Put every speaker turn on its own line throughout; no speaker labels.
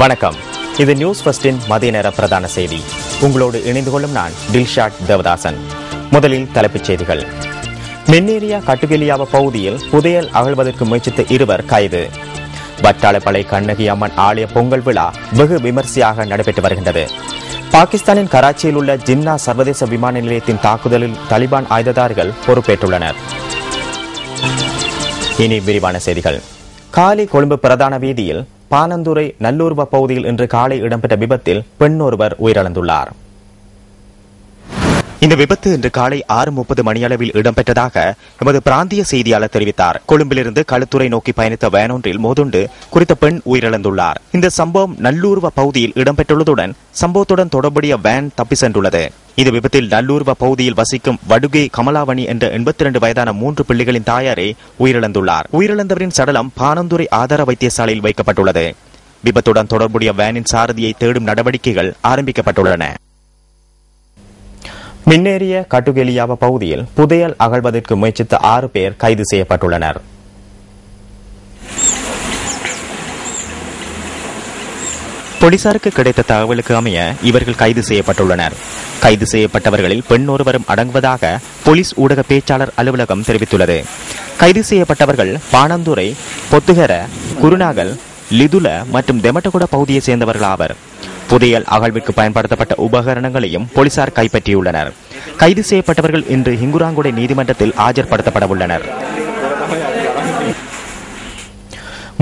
வணக்கம். இது நியூஸ் ஃபர்ஸ்டின் மதிய நேர பிரதான செய்தி. உங்களோடு இணைந்து கொள்ளும் நான் டில்ஷாட் தேவதாசன். முதலில் தலைப்புச் செய்திகள். மின்னேரியா கட்டுகெலியாவ பகுதியில் புதையல் அகழ்வதற்கு முயற்சித்த 2 கைது. வட்டாளப்பளை கண்ணகி அம்மன் ஆலய பொங்கல் விழா வெகு விமர்சையாக நடைபெற்று வருகின்றது. பாகிஸ்தானின் கராச்சியில் உள்ள ஜின்னா சர்வதேச விமான நிலையத்தின் தாக்குதலில் தலிபான் ஆயுததாரிகள் பொறுப்பேற்றுள்ளனர். இனி விரிவான செய்திகள். காலி கொழும்பு பிரதான வீதியில் பானந்துறை நல்லூர்வ பகுதியில் இன்று காலை இடம்பெற்ற விபத்தில் பெண் ஒருவர் உயிரிழந்துள்ளார். இந்த விபத்து இன்று காலை 6:30 மணியளவில் இடம்பெற்றதாக எமது பிராந்திய செய்தியாளர் தெரிவித்தார். கொழும்பிலிருந்து களுத்துறை நோக்கி பயணித்த வேன் ஒன்றில் மோதுண்டு குறித்த பெண் உயிரிழந்துள்ளார். இந்த சம்பவம் நல்லூர்வ பகுதியில் இடம்பெற்றுள்ளதுடன் சம்பவத்துடன் தொடர்புடைய வேன் தப்பி சென்றுள்ளது. இந்த விபத்தில் நல்லூர்வ பகுதியில் வசிக்கும் வடுகை கமலாவணி என்ற 82 வயதான 3 பிள்ளைகளின் தாயாரே உயிரிழந்துள்ளார். உயிரிழந்தவரின் சடலம் பானந்துறை ஆதார வைத்தியசாலையில் வைக்கப்பட்டுள்ளது. விபத்துடன் தொடர்புடைய வேனின் சாரதியை தேடும் நடவடிக்கைகள் ஆரம்பிக்கப்பட்டுள்ளன. மின்னேரிய கட்டுகெலியாவ பகுதியில் புதையல் அகழ்வதற்கு முயற்சித்த 6 பேர் கைது செய்யப்பட்டுள்ளனர். போலீசாருக்கு கிடைத்த தகவலுக்கு அமைய இவர்கள் கைது செய்யப்பட்டுள்ளனர். கைது செய்யப்பட்டவர்களில் பெண் ஒருவரும் அடங்குவதாக போலீஸ் ஊடக பேச்சாளர் அலுவலகம் தெரிவித்துள்ளது. கைது செய்யப்பட்டவர்கள் பானந்துறை, பொத்துகர, குருநாகல், லிதுல மற்றும் தெமட்டகுட பகுதியை சேர்ந்தவர்கள் ஆவர். புதையல் அகழ்விற்கு பயன்படுத்தப்பட்ட உபகரணங்களையும் போலீசார் கைப்பற்றியுள்ளனர். கைது செய்யப்பட்டவர்கள் இன்று ஹிங்குராங்குடை நீதிமன்றத்தில் ஆஜர்படுத்தப்பட உள்ளனர்.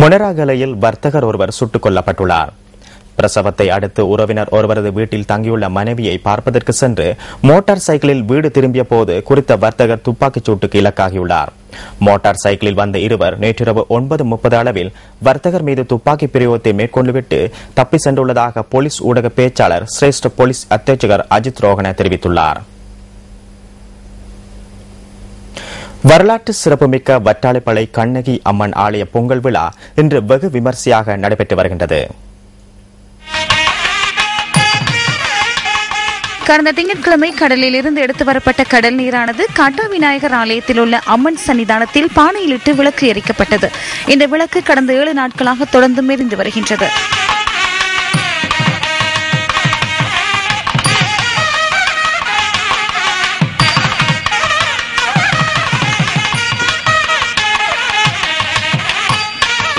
மொனராகலையில் வர்த்தகர் ஒருவர் சுட்டுக் கொல்லப்பட்டுள்ளார். பிரசவத்தை அடுத்து உறவினர் ஒருவரது வீட்டில் தங்கியுள்ள மனைவியை பார்ப்பதற்கு சென்று மோட்டார் சைக்கிளில் வீடு திரும்பிய போது குறித்த வர்த்தகர் துப்பாக்கிச் சூட்டுக்கு இலக்காகியுள்ளார். மோட்டார் சைக்கிளில் வந்த 2 நேற்றிரவு 9:30 அளவில் வர்த்தகர் மீது துப்பாக்கி பிரயோகத்தை மேற்கொண்டுவிட்டு தப்பி சென்றுள்ளதாக போலீஸ் ஊடக பேச்சாளர் சிரேஷ்ட போலீஸ் அத்தியட்சகர் அஜித் ரோஹன தெரிவித்துள்ளார். வரலாற்று சிறப்புமிக்க வட்டாளப்பளை கண்ணகி அம்மன் ஆலய பொங்கல் விழா இன்று வெகு விமர்சையாக நடைபெற்று வருகின்றது.
கடந்த திங்கட்கிழமை கடலில் இருந்து எடுத்து வரப்பட்ட கடல் நீரானது காட்டா விநாயகர் ஆலயத்தில் உள்ள அம்மன் சன்னிதானத்தில் பானையிலிட்டு விளக்கு எரிக்கப்பட்டது. இந்த விளக்கு கடந்த 7 நாட்களாக தொடர்ந்து எரிந்து வருகின்றது.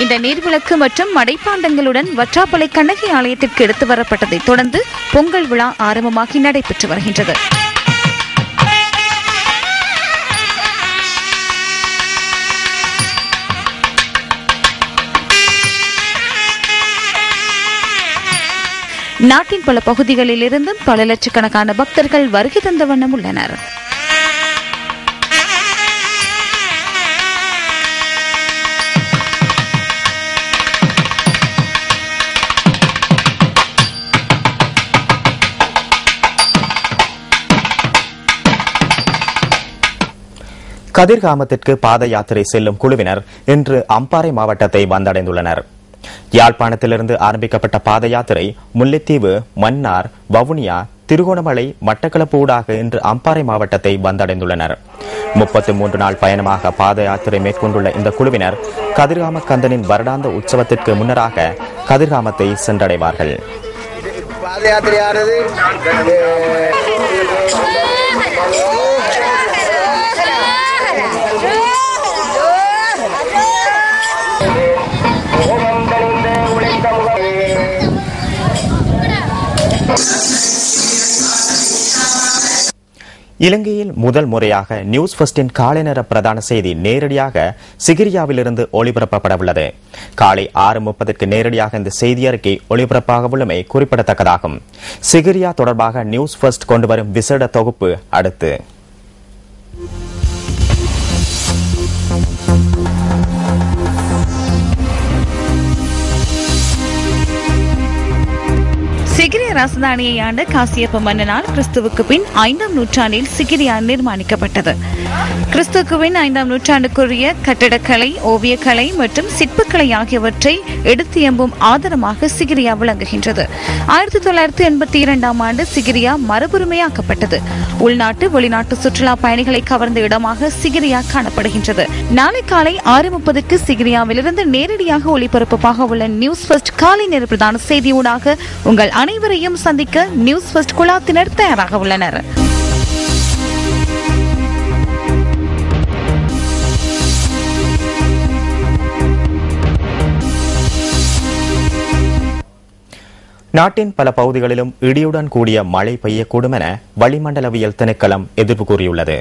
இந்த நீர்விளக்கு மற்றும் மடைப்பாண்டங்களுடன் வற்றாப்பளை கண்ணகி ஆலயத்திற்கு எடுத்து வரப்பட்டதை தொடர்ந்து பொங்கல் விழா ஆரம்பமாகி நடைபெற்று வருகின்றது. நாட்டின் பல பகுதிகளில் இருந்தும் பல லட்சக்கணக்கான பக்தர்கள் வருகை தந்த வண்ணம் உள்ளனர்.
கதிர்காமத்திற்கு பாத யாத்திரை செல்லும் குழுவினர் இன்று அம்பாறை மாவட்டத்தை வந்தடைந்துள்ளனர். யாழ்ப்பாணத்திலிருந்து ஆரம்பிக்கப்பட்ட பாத யாத்திரை முல்லைத்தீவு, மன்னார், வவுனியா, திருகோணமலை, மட்டக்களப்பு ஊடாக இன்று அம்பாறை மாவட்டத்தை வந்தடைந்துள்ளனர். 33 நாள் பயணமாக பாத யாத்திரை மேற்கொண்டுள்ள இந்த குழுவினர் கதிர்காம கந்தனின் வருடாந்த உற்சவத்திற்கு முன்னராக கதிர்காமத்தை சென்றடைவார்கள்.
பாத யாத்திரையானது
இலங்கையில் முதல் முறையாக நியூஸ் ஃபர்ஸ்டின் காலை நேர பிரதான செய்தி நேரடியாக சிகிரியாவிலிருந்து ஒளிபரப்பப்பட உள்ளது. காலை 6:30 நேரடியாக இந்த செய்தி அறிக்கை ஒளிபரப்பாக உள்ளமை குறிப்பிடத்தக்கதாகும். சிகிரியா தொடர்பாக நியூஸ் ஃபர்ஸ்ட் கொண்டு வரும் விசேட தொகுப்பு அடுத்து.
சிகிரியா ராசதானியை ஆண்ட காசியப்ப மன்னனால் கிறிஸ்துவுக்கு பின் 5ஆம் நூற்றாண்டில் சிகிரியா நிர்மாணிக்கப்பட்டது. கிறிஸ்துவுக்கு பின் 5ஆம் நூற்றாண்டுக்குரிய கட்டடக்கலை, ஓவியக்கலை மற்றும் சிற்பக்கலை ஆகியவற்றை எடுத்தியம்பும் ஆதாரமாக சிகிரியா விளங்குகின்றது. 1982ஆம் ஆண்டு சிகிரியா மறுபுரிமையாக்கப்பட்டது. உள்நாட்டு வெளிநாட்டு சுற்றுலா பயணிகளை கவர்ந்த இடமாக சிகிரியா காணப்படுகின்றது. நாளை காலை 6:30க்கு சிகிரியாவிலிருந்து நேரடியாக ஒளிபரப்பாக உள்ள நியூஸ் ஃபர்ஸ்ட் காலை நேர பிரதான செய்தியூடாக உங்கள் அனைவரையும் சந்திக்க நியூஸ் ஃபர்ஸ்ட் குழாத்தினர் தயாராக உள்ளனர்.
நாட்டின் பல பகுதிகளிலும் இடியுடன் கூடிய மழை பெய்யக்கூடும் என வளிமண்டலவியல் திணைக்களம் எதிர்ப்பு கூறியுள்ளது.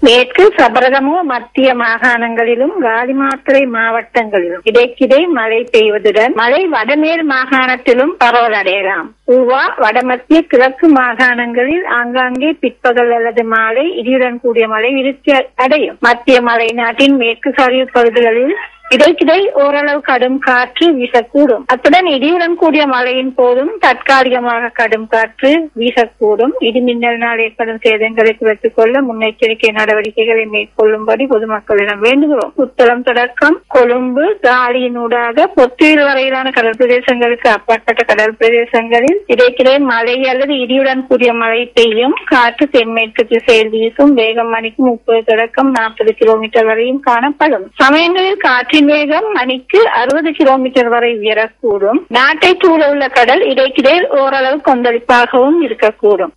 மேற்கு சபரகமு மத்திய மாகாணங்களிலும் காலிமாத்துறை மாவட்டங்களிலும் இடைக்கிடை மழை பெய்வதுடன் மழை வடமேல் மாகாணத்திலும் பரவலடையலாம். ஊவா வடமத்திய கிழக்கு மாகாணங்களில் ஆங்காங்கே பிற்பகல் அல்லது மாலை இடியுடன் கூடிய மழை வீழ்ச்சி அடையும். மத்திய மலை நாட்டின் மேற்கு சரிவு பகுதிகளில் இடைக்கிடை ஓரளவு கடும் காற்று வீசக்கூடும். அத்துடன் இடியுடன் கூடிய மழையின் போதும் தற்காலிகமாக கடும் காற்று வீசக்கூடும். இடிமின்னலினால் ஏற்படும் சேதங்களை குறைத்துக் கொள்ள முன்னெச்சரிக்கை நடவடிக்கைகளை மேற்கொள்ளும்படி பொதுமக்களிடம் வேண்டுகிறோம். புத்தளம் தொடக்கம் கொழும்பு காலியினூடாக பொத்துயில் வரையிலான கடல் பிரதேசங்களுக்கு அப்பாற்பட்ட கடல் பிரதேசங்களில் இடைக்கிடை மழை அல்லது இடியுடன் கூடிய மழை பெய்யும். காற்று தென்மேற்கு திசையில் வீசும். வேகம் மணிக்கு 30 தொடக்கம் 40 கிலோமீட்டர் வரையும் காணப்படும். சமயங்களில் காற்றின் வேகம் மணிக்கு 60 கிலோமீட்டர் வரை உயரக்கூடும். நாட்டை சூழ உள்ள கடல் இடைக்கிடையில் ஓரளவு கொந்தளிப்பாகவும் இருக்கக்கூடும்.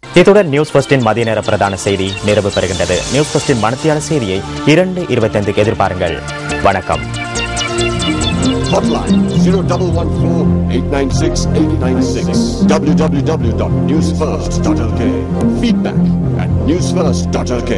இத்துடன் நியூஸ் ஃபர்ஸ்டின் மதிய நேர பிரதான செய்தி நிறைவு பெறுகின்றது. நியூஸ் ஃபர்ஸ்டின் மணித்தியால செய்தியை 2:25க்கு எதிர்பாருங்கள். வணக்கம்.
Hotline 0114-896-896 www.newsfirst.lk. Feedback at newsfirst.lk.